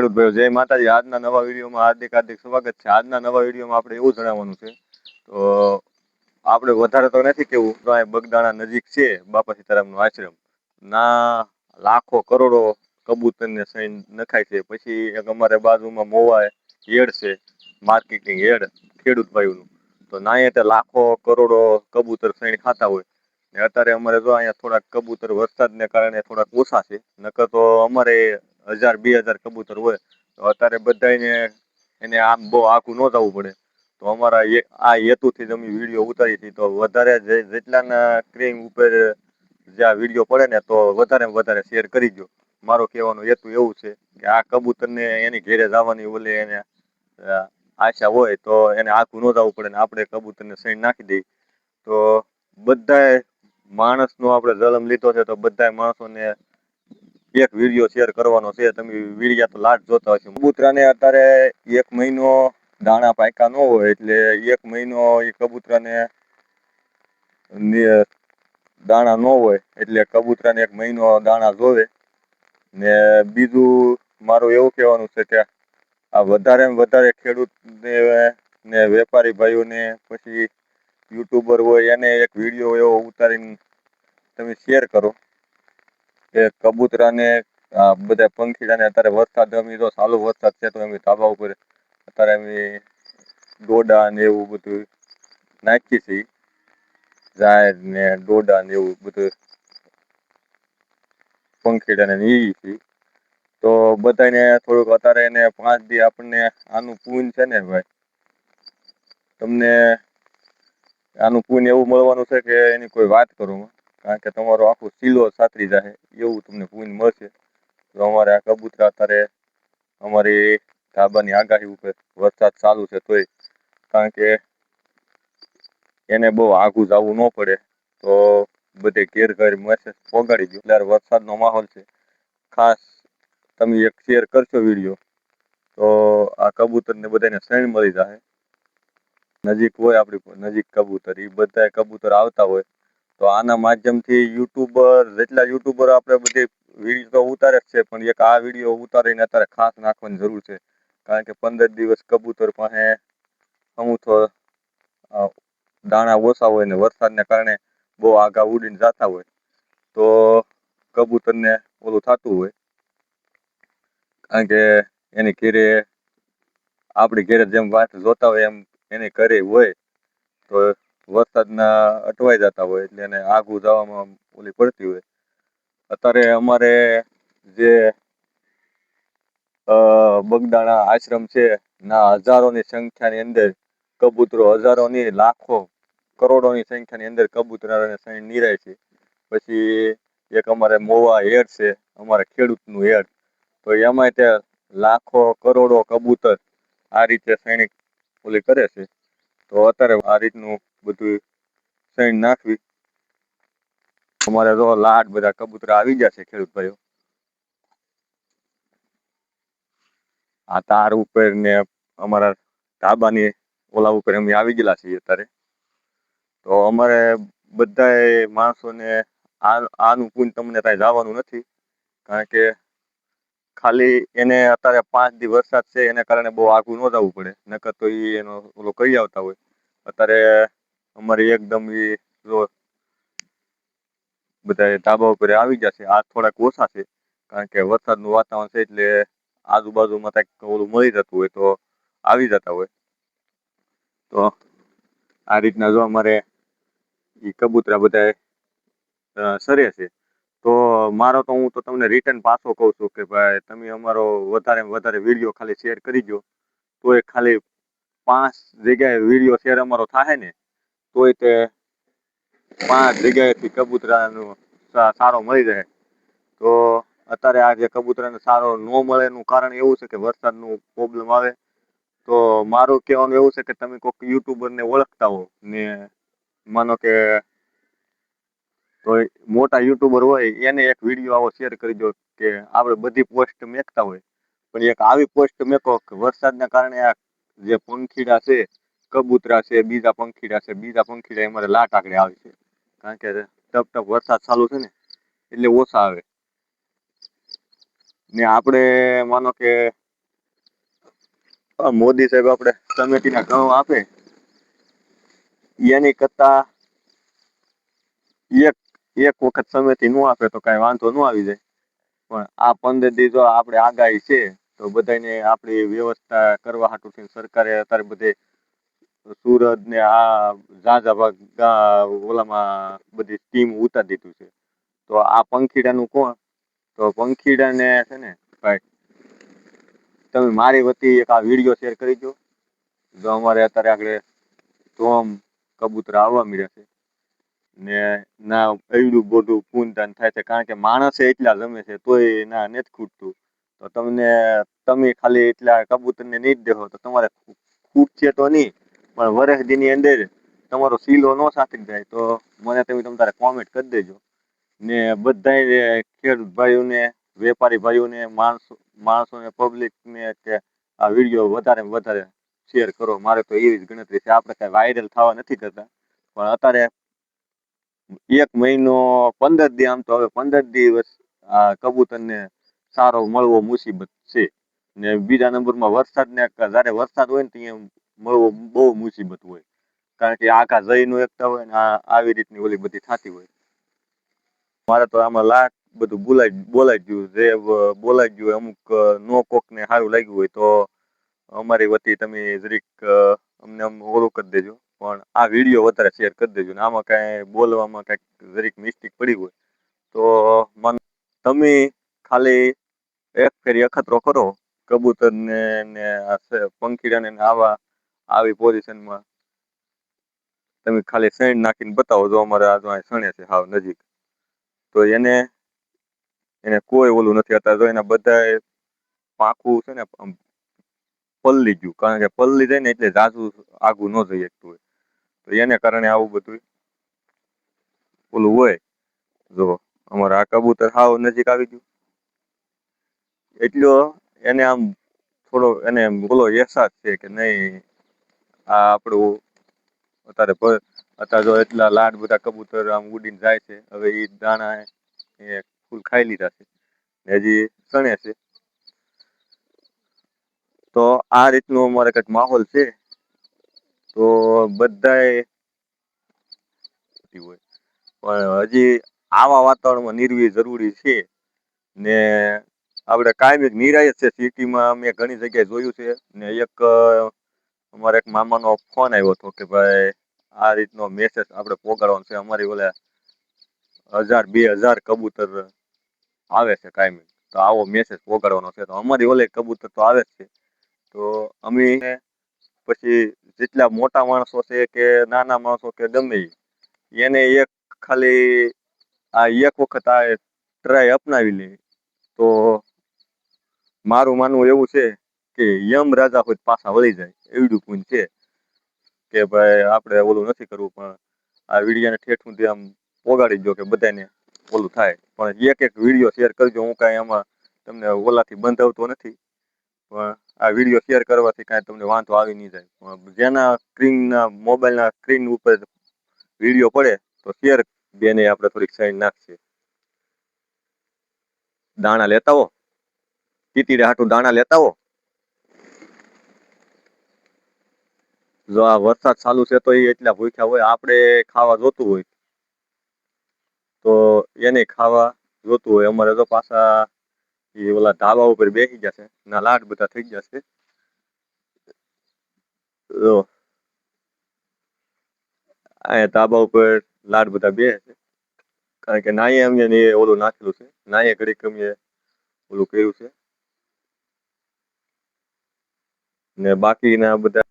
ખેડૂત ભાઈઓ, જય માતાજી. આજના નવા વિડીયોમાં હાર્દિક હાર્દિક સ્વાગત છે. આજના નવા વિડીયોમાં આપણે એવું જણાવવાનું છે, તો આપણે વધારે તો નથી કેવું, તો અહીં બગદાણા નજીક છે બાપા સીતારામનો આશ્રમ. ના લાખો કરોડો કબૂતરને સૈન નખાય છે. પછી એક અમારે બાજુમાં મોવા હેડ છે, માર્કેટિંગ હેડ ખેડૂત ભાઈઓનું. તો ના એટલે લાખો કરોડો કબૂતર સૈન ખાતા હોય. ને અત્યારે અમારે જો અહીંયા થોડાક કબૂતર વરસાદને કારણે થોડાક ઓછા છે, નકર તો અમારે 1000-2000 કબૂતર હોય. તો અત્યારે બધાને એને આમ બહુ આખું ન જવું પડે, તો અમારા આ હેતુથી જ અમે વિડીયો ઉતારી હતી. તો વધારે જેટલાના ક્રીમ ઉપર જે આ વિડીયો પડે ને, તો વધારે શેર કરી દો. મારો કહેવાનો હેતુ એવું છે કે આ કબૂતરને એની ઘેરે જવાની ઓલે એને આશા હોય, તો એને આખું ન જવું પડે ને આપણે કબૂતરને સૈન નાખી દઈએ. તો બધા માણસનો આપણે જન્મ લીધો છે, તો બધા માણસોને એક વિડીયો શેર કરવાનો છે. તમે વિડીયા તો લાટ જોતા હશો. કબૂતરાને અત્યારે 1 મહિનો દાણા પાક્યા ન હોય, એટલે 1 મહિનો એ કબૂતરાને દાણા ન હોય, એટલે કબૂતરાને 1 મહિનો દાણા જોવે. ને બીજું મારું એવું કહેવાનું છે કે આ વધારે ખેડૂત ને વેપારી ભાઈઓને, પછી યુટ્યુબર હોય, એને એક વિડીયો એવો ઉતારીને તમે શેર કરો કે કબૂતરાને બધા પંખીડાને અત્યારે વરસાદ અમે તો ચાલુ વરસાદ છે, તો અમે ધાબા ઉપર અત્યારે અમે ડોડા ને એવું બધું નાખીએ છીએ. જાહેર ને ડોડા ને એવું બધું પંખીડાને નીરી છીએ. તો બધાને થોડુંક અત્યારે એને 5 દી આપણને આનું પૂન છે ને ભાઈ, તમને આનું પૂન એવું મળવાનું છે કે એની કોઈ વાત કરું, કારણ કે તમારો આખો સિલો સાતરી જાય એવું તમને પૂન મળશે. તો અમારે આ કબૂતરા અત્યારે અમારી ધાબાની આગાહી ઉપર વરસાદ ચાલુ છે તોય, કારણ કે એને બહુ આઘું જવું ન પડે, તો બધે ઘેર મેસેજ પહોંચાડી દો. એટલે વરસાદનો માહોલ છે, ખાસ તમે એક શેર કરશો વિડીયો, તો આ કબૂતરને બધાને સૈન મળી જાય. નજીક હોય આપણી નજીક કબૂતર, એ બધા કબૂતર આવતા હોય. તો આના માધ્યમથી જેટલા યુટ્યુબર આપણે બધી વિડીયો તો ઉતારે જ છે, પણ એક આ વિડીયો ઉતારીને અત્યારે ખાસ નાખવાની જરૂર છે. કારણ કે 15 દિવસ કબૂતર પાસે અમુક દાણા ઓછા હોય ને વરસાદને કારણે બહુ આગા ઉડીને જતા હોય, તો કબૂતરને ઓલું થતું હોય. કારણ કે એની ઘેરે આપણી ઘેરે જેમ વાત જોતા હોય એમ એની ઘરે હોય, તો વરસાદના અટવાઈ જતા હોય, એટલે એને આગું જવામાં ઓલી પડતી હોય. અત્યારે અમારે જે બગદાણા આશ્રમ છે, ના હજારોની સંખ્યાની અંદર કબૂતરો, હજારોની લાખો કરોડોની સંખ્યાની અંદર કબૂતરાને સૈન નિરાય છે. પછી એક અમારે મોવા હેડ છે, અમારા ખેડૂતનું હેડ. તો એમાં તે લાખો કરોડો કબૂતર આ રીતે સૈનિક ઓલી કરે છે. તો અત્યારે આ રીતનું બધું સૈન નાખવી. અમારે તો લાટ બધા કબૂતરા આવી ગયા છે ખેડૂત ભાઈઓ. આ તાર ઉપર ને અમારા ધાબાની ઓલા ઉપર અમે આવી ગયેલા છીએ અત્યારે. તો અમારે બધા માણસોને આનું પૂન તમને કાંઈ જવાનું નથી, કારણ કે ખાલી એને અત્યારે 5 દી વરસાદ છે, એને કારણે બહુ આઘું ન જવું પડે, નકર તો એ એનો ઓલો કરી આવતા હોય. અત્યારે અમારે એકદમ બધા ધાબા ઉપર આવી ગયા છે. આ થોડાક ઓછા છે, કારણ કે વરસાદનું વાતાવરણ છે, એટલે આજુબાજુમાં કંઈક ઓલું મળી જતું હોય તો આવી જતા હોય. તો આ રીતના જો અમારે એ કબૂતરા બધા સરે છે. તો મારો તો હું તો તમને રિટર્ન પાછો કહું છું કે ભાઈ તમે અમારો વધારે વિડીયો ખાલી શેર કરી દો. તો એ ખાલી 5 જગ્યાએ વિડીયો શેર અમારો થાય ને, તોય તે 5 જગ્યાએથી કબૂતરાનો સારો મળી જાય. તો અત્યારે આ જે કબૂતરાને સારો ન મળે એનું કારણ એવું છે કે વરસાદનું પ્રોબ્લેમ આવે. તો મારું કહેવાનું એવું છે કે તમે કોઈક યુટ્યુબરને ઓળખતા હો ને, માનો કે તો મોટા યુટ્યુબર હોય એને એક વિડીયો આવો શેર કરી દો કે આપણે બધી પોસ્ટ મેકતા હોય, પણ એક આવી પોસ્ટ મેકો કે વરસાદના કારણે આ જે પંખીડા છે, કબૂતરા છે, બીજા પંખીડા અમારે લાટ આકડે આવે છે. કારણ કે ટપ વરસાદ ચાલુ છે ને, એટલે ઓછા આવે. ને આપણે માનો કે મોદી સાહેબ આપણે સમિતિના ઘઉં આપે એની કરતા એક એક વખત સમિતિ નો આપે તો કઈ વાંધો ન આવી જાય, પણ આ 15 દી જો આપણે આગાહી છે તો બધાને આપણી વ્યવસ્થા કરવા હાટુ થઈને સરકારે અત્યારે બધે સુરત ને આ ઝાઝા ભાગ ઓલામાં બધી ટીમ ઉતારી દીધું છે. તો આ પંખીડાનું કોણ? તો પંખીડાને છે ને ભાઈ તમે મારી વતી એક આ વિડીયો શેર કરી દો. જો અમારે અત્યારે આગળ ધોમ કબૂતર આવવા મળ્યા છે ને ના એવડું બધું પૂનદાન થાય છે, કારણ કે માણસે એટલા જમે છે તોય ના નથી ખૂટતું. તો તમે ખાલી એટલા કબૂતરને નહીં જ દેખો તો તમારે ખૂટશે તો નહીં, પણ વર્ષ દીની અંદર તમારો સિલો ન સાચી જાય તો મને તમે તારે કોમેન્ટ કરી દેજો. ને બધા ખેડૂત ભાઈઓને, વેપારી ભાઈઓને, માણસોને, પબ્લિકને કે આ વિડીયો વધારે ને વધારે શેર કરો. મારે તો એવી જ ગણતરી છે. આપણે કાંઈ વાયરલ થવા નથી કરતા, પણ અત્યારે 1 મહિનો 15 દી, આમ તો હવે 15 દિવસ આ કબૂતરને સારો મળવો મુસીબત છે. ને બીજા નંબરમાં વરસાદને જ્યારે વરસાદ હોય ને ત્યાં મળવો બહુ મુસીબત હોય, કારણ કે આખા જઈ એકતા હોય ને આવી રીતની ઓલી બધી થતી હોય. મારે તો આમાં લાખ બધું બોલાઈ ગયું, જે બોલાઈ ગયું અમુક નો કોકને સારું લાગ્યું હોય તો અમારી વતી તમે જરીક અમને ઓલું કરી દેજો, પણ આ વિડીયો વધારે શેર કરી દેજો. ને આમાં કાંઈ બોલવામાં કાંઈક જરીક મિસ્ટેક પડી હોય તો તમે ખાલી એક ફેરી અખતરો કરો કબૂતરને ને પંખીડાને આવી પોઝિશનમાં તમે ખાલી સૈણ નાખીને બતાવો. જો અમારે આ સણે છે હાવ નજીક, તો એને કોઈ ઓલું નથી. અત્યારે તો એના બધા પાંખું છે ને પલ્લી ગયું, કારણ કે પલ્લી જાય ને એટલે જાજુ આગું ન જઈ શકતું હોય, તો એને કારણે આવું બધું ઓલું હોય. જો અમારે આ કબૂતર હાવ નજીક આવી ગયું એટલો એને આમ થોડો એને બોલો અહેસાસ છે કે નહીં આ આપણું અત્યારે જો એટલા લાડ બધા કબૂતર આમ ઉડીને જાય છે. હવે એ દાણા એ ફૂલ ખાઈ લીધા છે, હજી સણે છે. તો આ રીતનો અમારે કંઈક માહોલ છે. તો બધાય હોય, પણ હજી આવા વાતાવરણમાં નીરવી જરૂરી છે. ને આપણે કાયમી નિરાય જ છે. સિટીમાં મેં ઘણી જગ્યાએ જોયું છે. ને એક અમારે એક મામાનો ફોન આવ્યો હતો કે ભાઈ આ રીતનો મેસેજ આપણે પોગાડવાનો છે. અમારી ઓલા 1000-2000 કબૂતર આવે છે કાયમી, તો આવો મેસેજ પોગાડવાનો છે. તો અમારી ઓલે કબૂતર તો આવે જ છે. તો અમે પછી જેટલા મોટા માણસો છે કે નાના માણસો કે ગમે એને એક ખાલી આ એક વખત આ ટ્રાય અપનાવી લે તો મારું માનવું એવું છે કે યમ રાજા હોય પાછા વળી જાય એવડું પૂન છે. કે ભાઈ આપણે ઓલું નથી કરવું, પણ આ વિડીયાને ઠેઠ સુધી આમ પોગાડી દો કે બધાને ઓલું થાય. પણ એક વિડીયો શેર કરજો. હું કાંઈ આમાં તમને ઓલાથી બંધાવતો નથી, પણ આ વિડીયો શેર કરવાથી કાંઈ તમને વાંધો આવી નહીં જાય. પણ જેના મોબાઈલના સ્ક્રીન ઉપર વિડીયો પડે તો શેર બેને આપણે થોડીક સાઈડ નાખશે. દાણા લેતા હો, તીતીડા હાટું દાણા લેતા હો. જો આ વરસાદ ચાલુ છે તો એ એટલા ભૂખ્યા હોય. આપણે ખાવા જોતું હોય તો એને ખાવા જોતું હોય. અમારે તો પાછા એ ઓલા ધાબા ઉપર બેસી જશે ના લાડ બધા થઈ જશે. અહીંયા ધાબા ઉપર લાડ બધા બે છે, કારણ કે નાઈએ અમને ઓલું નાખેલું છે. નાઈએ ઘડીક અમે ઓલું કર્યું છે ને બાકીના બધા